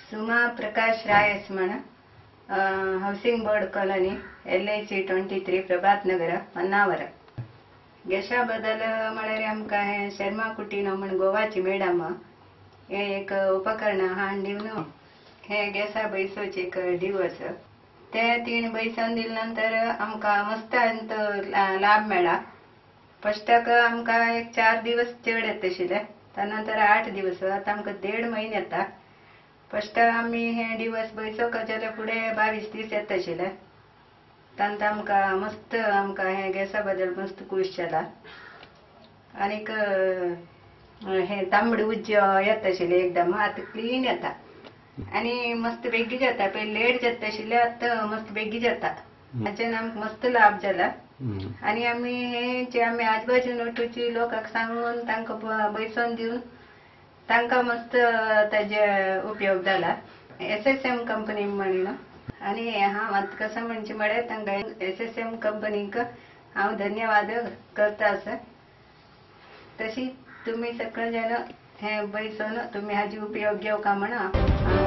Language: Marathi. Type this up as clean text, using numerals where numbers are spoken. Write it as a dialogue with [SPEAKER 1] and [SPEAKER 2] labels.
[SPEAKER 1] सुमा प्रकाश रायस म्हणा हाऊसिंग बोर्ड कॉलनी LIC 23 प्रभात नगर मन्नावर गॅसा बद्दल म्हळ्यार आमकां हे शर्मा कुटीनो म्हण गोवाची मॅडम हे एक उपकरण हाडून दिवन हे गॅसा बैसोचे एक दिवस ते तीन बैसन दिले नंतर आमकां मस्त लाभ मेळ्ळा। फस्टाक आमकां एक 4 दिवस चड येता आशिल्ले, त्यानंतर 8 दिवस, आतां आमकां 1.5 म्हयने येता। फस्ट आमी हे दिवस बैसोक जाल्यार फुडें 22 दीस येता आशिल्ले। तांत आमकां हे गॅसा बद्दल मस्त खूश जाला। आनीक हे तांबडी उज्ज येता आशिल्ले एकदम, आतां क्लीन येता आनी मस्त बेगीन जाता। पयलीं लेट जाता आशिल्ले, आतां मस्त बेगीन जाता। हाच्यान आमकां मस्त लाभ जाला। आनी आमी आजूबाजून वटूची लोकांक सांगून तांकां बैसोन दिवन तांकां मस्त ताजे उपयोग जाला। SSM कंपनी म्हणून आनी हांव आतां कसं म्हणचे म्हळ्यार तांकां SSM कंपनीक हांव धन्यवाद करता आसा। तशी तुमी सगळे जण हे बैसोन तुमी हाजी उपयोग घेवका म्हण